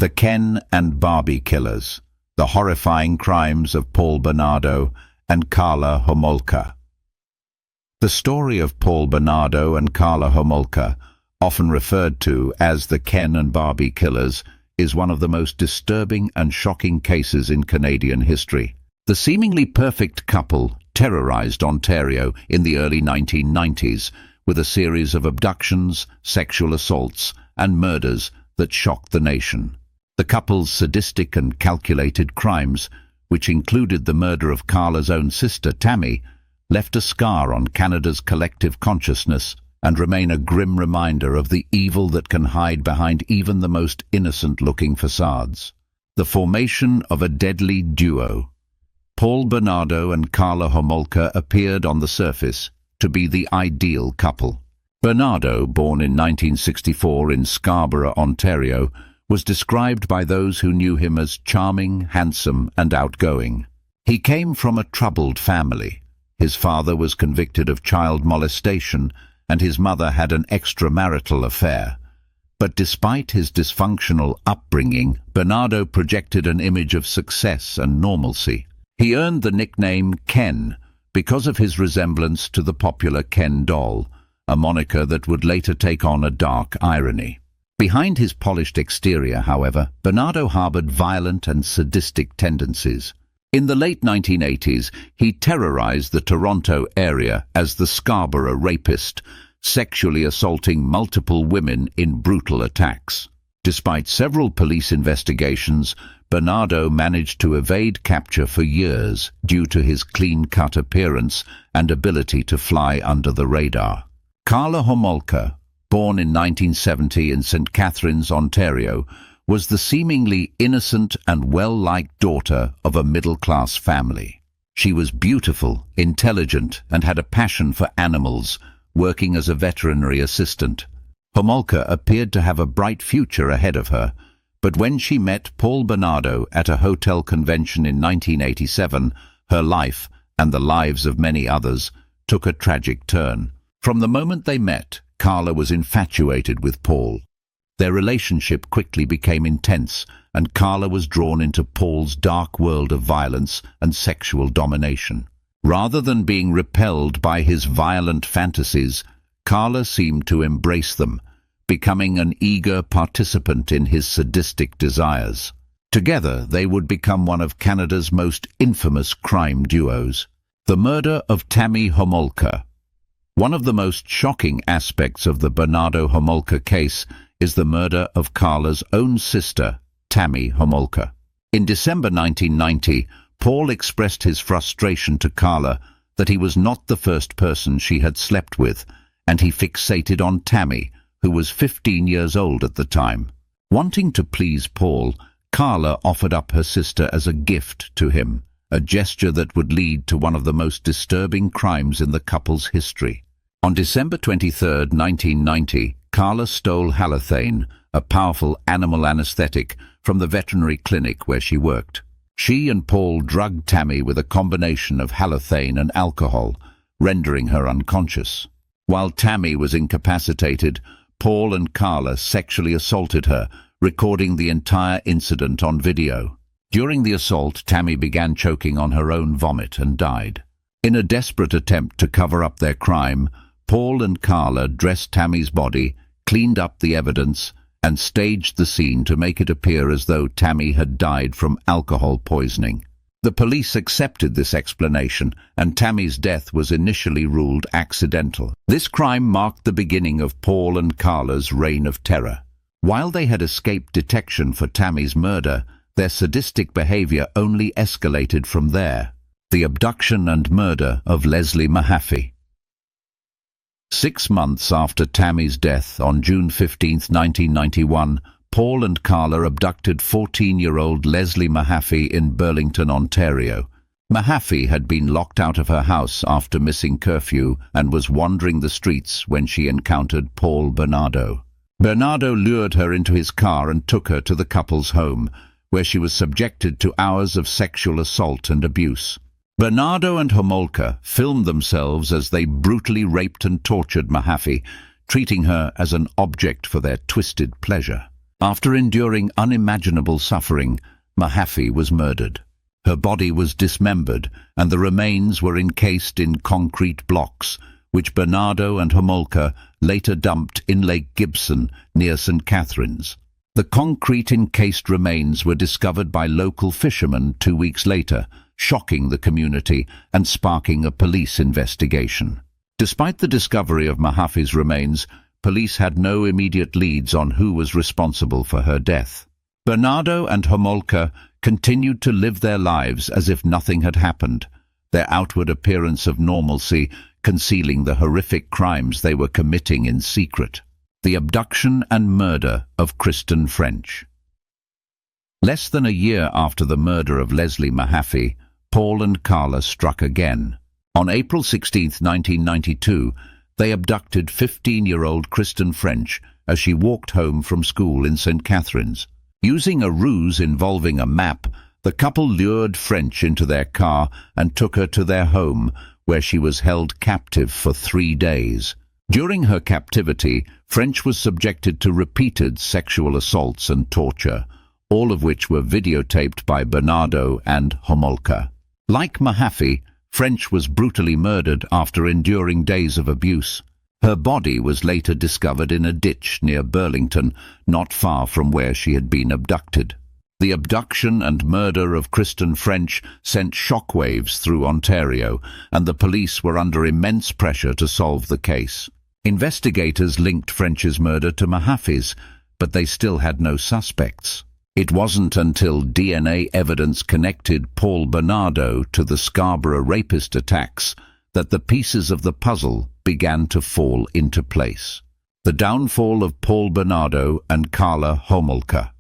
The Ken and Barbie Killers, the horrifying crimes of Bernardo and Karla Homolka. The story of Bernardo and Karla Homolka, often referred to as the Ken and Barbie Killers, is one of the most disturbing and shocking cases in Canadian history. The seemingly perfect couple terrorized Ontario in the early 1990s with a series of abductions, sexual assaults, and murders that shocked the nation. The couple's sadistic and calculated crimes, which included the murder of Karla's own sister, Tammy, left a scar on Canada's collective consciousness and remain a grim reminder of the evil that can hide behind even the most innocent-looking facades. The formation of a deadly duo. Bernardo and Karla Homolka appeared on the surface to be the ideal couple. Bernardo, born in 1964 in Scarborough, Ontario, was described by those who knew him as charming, handsome, and outgoing. He came from a troubled family. His father was convicted of child molestation, and his mother had an extramarital affair. But despite his dysfunctional upbringing, Bernardo projected an image of success and normalcy. He earned the nickname Ken because of his resemblance to the popular Ken doll, a moniker that would later take on a dark irony. Behind his polished exterior, however, Bernardo harbored violent and sadistic tendencies. In the late 1980s, he terrorized the Toronto area as the Scarborough Rapist, sexually assaulting multiple women in brutal attacks. Despite several police investigations, Bernardo managed to evade capture for years due to his clean-cut appearance and ability to fly under the radar. Karla Homolka, born in 1970 in St. Catharines, Ontario, was the seemingly innocent and well-liked daughter of a middle-class family. She was beautiful, intelligent, and had a passion for animals, working as a veterinary assistant. Homolka appeared to have a bright future ahead of her, but when she met Bernardo at a hotel convention in 1987, her life, and the lives of many others, took a tragic turn. From the moment they met, Karla was infatuated with Paul. Their relationship quickly became intense, and Karla was drawn into Paul's dark world of violence and sexual domination. Rather than being repelled by his violent fantasies, Karla seemed to embrace them, becoming an eager participant in his sadistic desires. Together, they would become one of Canada's most infamous crime duos. The murder of Tammy Homolka. One of the most shocking aspects of the Bernardo Homolka case is the murder of Karla's own sister, Tammy Homolka. In December 1990, Paul expressed his frustration to Karla that he was not the first person she had slept with, and he fixated on Tammy, who was 15 years old at the time. Wanting to please Paul, Karla offered up her sister as a gift to him, a gesture that would lead to one of the most disturbing crimes in the couple's history. On December 23, 1990, Karla stole halothane, a powerful animal anesthetic, from the veterinary clinic where she worked. She and Paul drugged Tammy with a combination of halothane and alcohol, rendering her unconscious. While Tammy was incapacitated, Paul and Karla sexually assaulted her, recording the entire incident on video. During the assault, Tammy began choking on her own vomit and died. In a desperate attempt to cover up their crime, Paul and Karla dressed Tammy's body, cleaned up the evidence, and staged the scene to make it appear as though Tammy had died from alcohol poisoning. The police accepted this explanation, and Tammy's death was initially ruled accidental. This crime marked the beginning of Paul and Karla's reign of terror. While they had escaped detection for Tammy's murder, their sadistic behavior only escalated from there. The abduction and murder of Leslie Mahaffey. 6 months after Tammy's death, on June 15, 1991, Paul and Karla abducted 14-year-old Leslie Mahaffey in Burlington, Ontario. Mahaffey had been locked out of her house after missing curfew and was wandering the streets when she encountered Bernardo. Bernardo lured her into his car and took her to the couple's home, where she was subjected to hours of sexual assault and abuse. Bernardo and Homolka filmed themselves as they brutally raped and tortured Mahaffey, treating her as an object for their twisted pleasure. After enduring unimaginable suffering, Mahaffey was murdered. Her body was dismembered, and the remains were encased in concrete blocks, which Bernardo and Homolka later dumped in Lake Gibson near St. Catharines. The concrete-encased remains were discovered by local fishermen 2 weeks later, shocking the community and sparking a police investigation. Despite the discovery of Mahaffey's remains, police had no immediate leads on who was responsible for her death. Bernardo and Homolka continued to live their lives as if nothing had happened, their outward appearance of normalcy concealing the horrific crimes they were committing in secret. The abduction and murder of Kristen French. Less than a year after the murder of Leslie Mahaffey, Paul and Karla struck again. On April 16, 1992, they abducted 15-year-old Kristen French as she walked home from school in St. Catharines. Using a ruse involving a map, the couple lured French into their car and took her to their home, where she was held captive for 3 days. During her captivity, French was subjected to repeated sexual assaults and torture, all of which were videotaped by Bernardo and Homolka. Like Mahaffey, French was brutally murdered after enduring days of abuse. Her body was later discovered in a ditch near Burlington, not far from where she had been abducted. The abduction and murder of Kristen French sent shockwaves through Ontario, and the police were under immense pressure to solve the case. Investigators linked French's murder to Mahaffey's, but they still had no suspects. It wasn't until DNA evidence connected Paul Bernardo to the Scarborough rapist attacks that the pieces of the puzzle began to fall into place. The downfall of Paul Bernardo and Karla Homolka.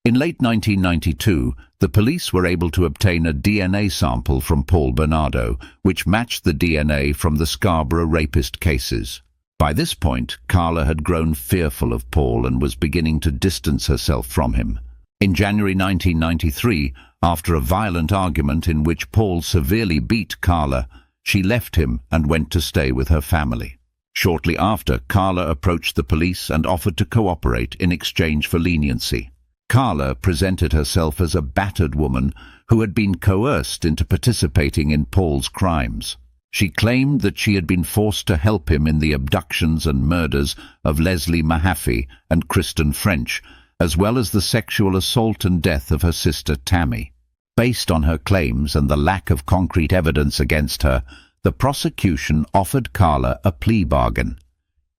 In late 1992, the police were able to obtain a DNA sample from Paul Bernardo, which matched the DNA from the Scarborough rapist cases. By this point, Karla had grown fearful of Paul and was beginning to distance herself from him. In January 1993, after a violent argument in which Paul severely beat Karla, she left him and went to stay with her family. Shortly after, Karla approached the police and offered to cooperate in exchange for leniency. Karla presented herself as a battered woman who had been coerced into participating in Paul's crimes. She claimed that she had been forced to help him in the abductions and murders of Leslie Mahaffey and Kristen French, as well as the sexual assault and death of her sister Tammy. Based on her claims and the lack of concrete evidence against her, the prosecution offered Karla a plea bargain.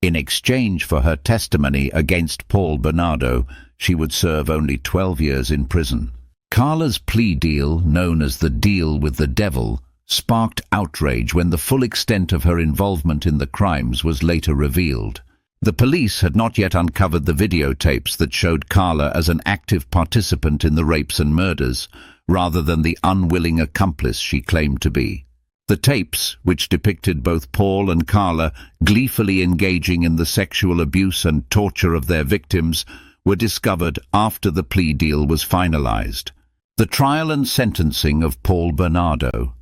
In exchange for her testimony against Paul Bernardo, she would serve only 12 years in prison. Karla's plea deal, known as the Deal with the Devil, sparked outrage when the full extent of her involvement in the crimes was later revealed. The police had not yet uncovered the videotapes that showed Karla as an active participant in the rapes and murders, rather than the unwilling accomplice she claimed to be. The tapes, which depicted both Paul and Karla gleefully engaging in the sexual abuse and torture of their victims, were discovered after the plea deal was finalized. The trial and sentencing of Paul Bernardo.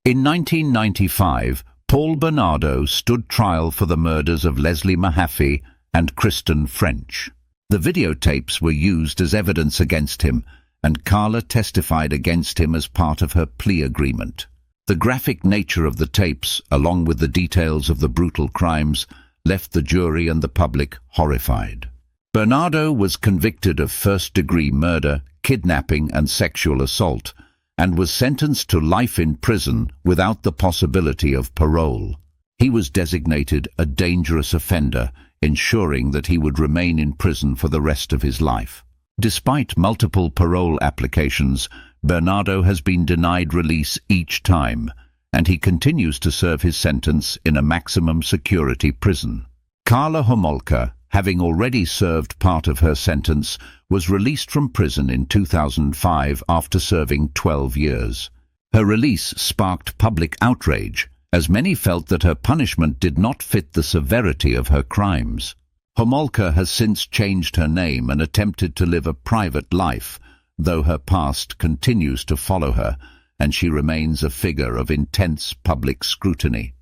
In 1995, Paul Bernardo stood trial for the murders of Leslie Mahaffey and Kristen French. The videotapes were used as evidence against him, and Karla testified against him as part of her plea agreement. The graphic nature of the tapes, along with the details of the brutal crimes, left the jury and the public horrified. Bernardo was convicted of first-degree murder, kidnapping and sexual assault, and was sentenced to life in prison without the possibility of parole. He was designated a dangerous offender, ensuring that he would remain in prison for the rest of his life. Despite multiple parole applications, Bernardo has been denied release each time, and he continues to serve his sentence in a maximum security prison. Karla Homolka, having already served part of her sentence, was released from prison in 2005 after serving 12 years. Her release sparked public outrage, as many felt that her punishment did not fit the severity of her crimes. Homolka has since changed her name and attempted to live a private life, though her past continues to follow her, and she remains a figure of intense public scrutiny.